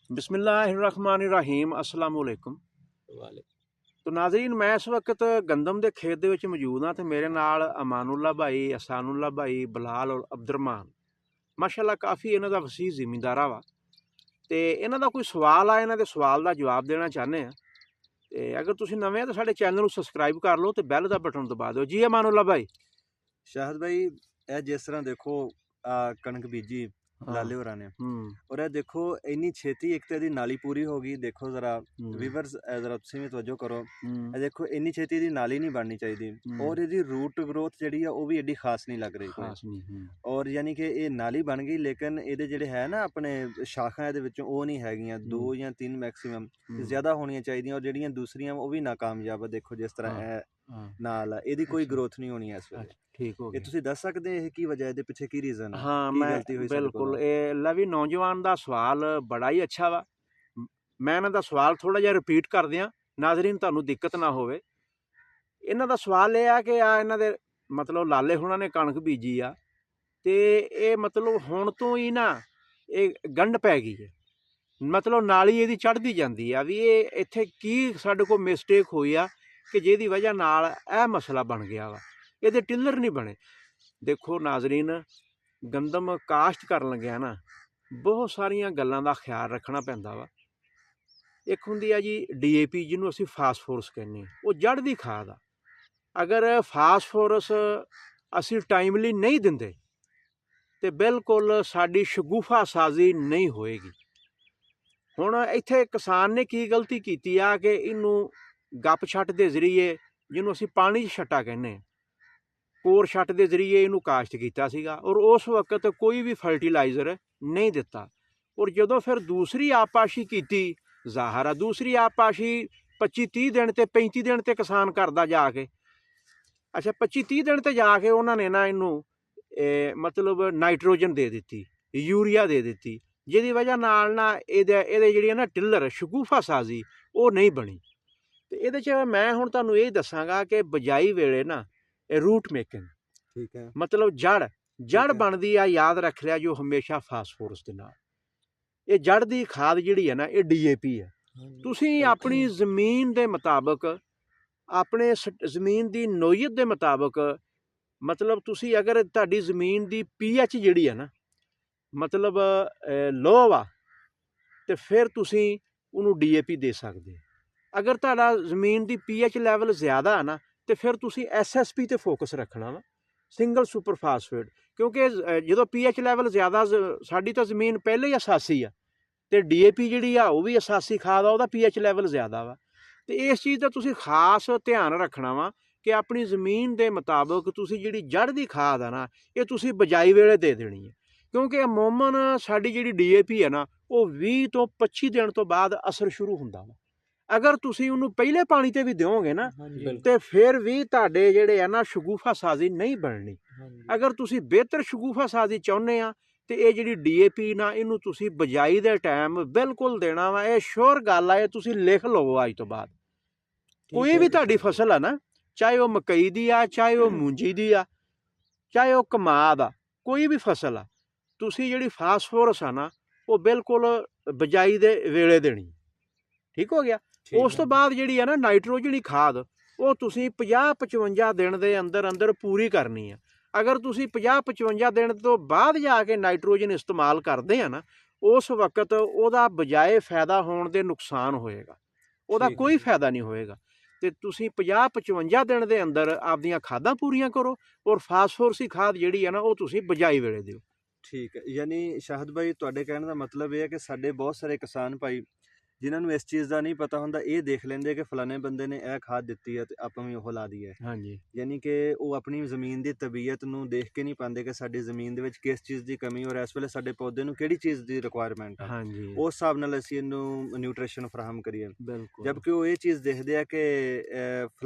बिस्मिल्लाहिर्रहमानिर्रहीम अस्सलाम वालेकुम। तो नाज़रीन, मैं इस वक्त गंदम के खेत दे विच मौजूद हाँ। तो मेरे नाल अमानुल्ला भाई, अहसानुल्ला भाई, बिलाल और अब्दुर्रहमान माशाअल्लाह काफ़ी इन्हां दा वसीह जिमींदारा वा। तो इन्हां दा कोई सवाल आ, इन्हां दे सवाल का जवाब देना चाहते हैं। तो अगर तुसीं नवें तो साडे चैनल को सबसक्राइब कर लो तो बैल का बटन दबा दो जी। अमानुल्ला भाई, शाहिद भाई, ਇਹ ਜਿਸ ਤਰ੍ਹਾਂ ਦੇਖੋ ਕਣਕ ਬੀਜੀ ਲਾਲੇ ਹੋਰਾਂ ਨੇ, ਔਰ ਇਹ ਦੇਖੋ ਇੰਨੀ ਛੇਤੀ ਇੱਕ ਤਾਂ ਇਹਦੀ ਨਾਲੀ ਪੂਰੀ ਹੋ ਗਈ। ਦੇਖੋ ਜ਼ਰਾ ਵੀਵਰਸ, ਜ਼ਰਾ ਤੁਸੀਂ ਵੀ ਤਵੱਜੋ ਕਰੋ। ਇਹ ਦੇਖੋ ਇੰਨੀ ਛੇਤੀ ਇਹਦੀ ਨਾਲੀ ਨਹੀਂ ਬਣਨੀ ਚਾਹੀਦੀ, ਔਰ ਇਹਦੀ ਰੂਟ ਗਰੋਥ ਜਿਹੜੀ ਆ ਉਹ ਵੀ ਐਡੀ ਖਾਸ ਨਹੀਂ ਲੱਗ ਰਹੀ ਕੋਈ। ਔਰ ਯਾਨੀ ਕਿ ਇਹ ਨਾਲੀ ਬਣ ਗਈ, ਲੇਕਿਨ ਇਹਦੇ ਜਿਹੜੇ ਹੈ ਨਾ ਆਪਣੇ ਸ਼ਾਖਾਂ ਇਹਦੇ ਵਿੱਚੋਂ ਉਹ ਨਹੀਂ ਹੈਗੀਆਂ, 2 ਜਾਂ 3 ਮੈਕਸੀਮਮ ਜ਼ਿਆਦਾ ਹੋਣੀਆਂ ਚਾਹੀਦੀਆਂ। ਔਰ ਜਿਹੜੀਆਂ ਦੂਸਰੀਆਂ ਉਹ ਵੀ ਨਾਕਾਮਯਾਬ ਆ। ਦੇਖੋ ਜਿਸ ਤਰ੍ਹਾਂ ਇਹ ਨਾਲ ਆ, ਇਹਦੀ ਕੋਈ ਗਰੋਥ ਨਹੀਂ ਹੋਣੀ ਇਸ ਵੇਲੇ। ठीक हो ਇਹ ਤੁਸੀਂ ਦੱਸ ਸਕਦੇ ਇਹ ਕੀ ਵਜ੍ਹਾ, ਇਹਦੇ ਪਿੱਛੇ ਕੀ ਰੀਜ਼ਨ ਹੈ? हाँ, ਕੀ मैं ਗਲਤੀ ਹੋਈ? बिल्कुल लवी नौजवान का सवाल बड़ा ही अच्छा वा। मैं इन्हां दा सवाल थोड़ा जिहा रिपीट कर दियां, नाज़रीन तुहानूं दिक्कत ना होवे। इन्हां दा सवाल यह है कि इन्हां दे मतलब लाले हुणां ने कणक बीजी आ ते ये मतलब हुण तो ही ना ये गंढ पै गई है। मतलब नाली इहदी चढ़दी जांदी आ भी ये इत्थे की साडे कोल मिसटेक होई आ कि जिहदी वजह नाल इह मसला बन गया वा। ਇਹਦੇ ਟਿੱਲਰ नहीं बने। देखो नाजरीन, गंदम काश्त कर लग्या ना बहुत सारिया गल्लां दा ख्याल रखना पैंदा वा। एक हुंदी आ जी DAP, जिन्हों असीं फास्फोरस कहने, वो जड़ दी खाद आ। अगर फास्फोरस असीं टाइमली नहीं दिंदे तो बिल्कुल साडी शगुफा साजी नहीं होएगी। हुण इत्थे किसान ने की गलती कीती आ कि इनू गप छट के जरिए, जिन्हों असीं पानी च छट्टा कहने, कोर छट के जरिए इनू काश्त किया सीगा और उस वक्त कोई भी फर्टिलाइज़र नहीं दिता। और जदों फिर दूसरी आपाशी की, ज़ाहिर है दूसरी आपाशी 25-30 दिन ते 35 दिन ते किसान करदा जाके। अच्छा, 25-30 दिन ते जाके उन्होंने ना इनू मतलब नाइट्रोजन दे दी, यूरिया दे दी, जिहदी वजह नाल ना इहदे जिहड़ी ना टिल्लर शगुफा साजी वो नहीं बनी। तो इहदे च मैं हुण तुहानूं ये दसांगा कि बजाई वेले ना रूट मेकिंग, ठीक है, मतलब जड़ बनती है। याद रख लिया जो हमेशा फास्फोरस के नाल ये जड़ की खाद जिहड़ी है ना ये DAP है। तुसीं अपनी जमीन के मुताबिक, अपने जमीन की नोयत के मुताबिक, मतलब तुसीं अगर तुहाडी जमीन की pH जिहड़ी है ना मतलब लो वा तो फिर तुसीं उहनूं DAP दे सकदे। अगर तुहाडा जमीन की pH लैवल ज़्यादा है ना तो फिर तुसीं SSP ते फोकस रखना वा, सिंगल सुपर फास्फेट। क्योंकि जो pH लैवल ज़्यादा, साडी तो जमीन पहले ही असासी आ तो DAP जिहड़ी आ वो भी असासी खाद आ, उहदा pH लैवल ज़्यादा वा। तो इस चीज़ का तुसीं खास ध्यान रखना वा कि अपनी जमीन के मुताबिक तुसीं जिहड़ी जड़ की खाद आ ना ये तुसीं बजाई वेले दे देनी है। क्योंकि अमूमन साडी जिहड़ी DAP है ना वो 20 तो 25 दिन तो बाद असर शुरू हुंदा वा। अगर तुसीं उहनूं पहले पानी ते भी दिओगे ना तो फिर भी तुहाडे जिहड़े है ना शगुफा साजी नहीं बननी। अगर तुसीं बेहतर शगुफा साजी चाहुंदे आ तो ये जिहड़ी DAP ना इनू तुसीं बजाई दे टाइम बिल्कुल देना वा। ये श्योर गल है, तुसीं लिख लवो अज तो बाद। कोई भी तुहाडी फसल है ना, चाहे वह मकई दी आ, चाहे वह मूंजी दी आ, चाहे वह कमाद आ, कोई भी फसल आ, तुसीं जिहड़ी फास्फोरस आ ना वो बिल्कुल बजाई दे वेले देनी। ठीक हो गया। उस तो बाद जिहड़ी है ना नाइट्रोजन खाद वो तुसीं 50-55 दिन के अंदर अंदर पूरी करनी है। अगर तुसीं 50-55 दिन तो बाद जाके नाइट्रोजन इस्तेमाल करते हैं ना उस वक्त उहदा बजाए फायदा होने के नुकसान होएगा, उहदा कोई फायदा नहीं होएगा। तो तुसीं 50-55 दिन के अंदर आपदियां खादां पूरियां करो और फास्फोरस की खाद जिहड़ी है ना वो तुसीं बजाई वेले दिओ। ठीक है, यानी शाहिद भाई तुहाडे कहने का मतलब यह है कि साडे बहुत सारे किसान भाई जिन्हां नूं इस चीज़ का नहीं पता हुंदा, ये देख लेंदे कि फलाने बंदे ने यह खाद दित्ती है तो आपां भी ओह ला दी है। हाँ जी, यानी कि वो अपनी जमीन की तबीयत नूं देख के नहीं पाते कि साडी जमीन दे विच किस चीज़ की कमी और इस वेले साडे पौधे नूं किहड़ी चीज़ की रिक्वायरमेंट है। हाँ जी, उस हिसाब नाल असीं इहनूं न्यूट्रिशन फराहम करिए। बिल्कुल। जबकि वो ये चीज़ देखदे आ कि फलाने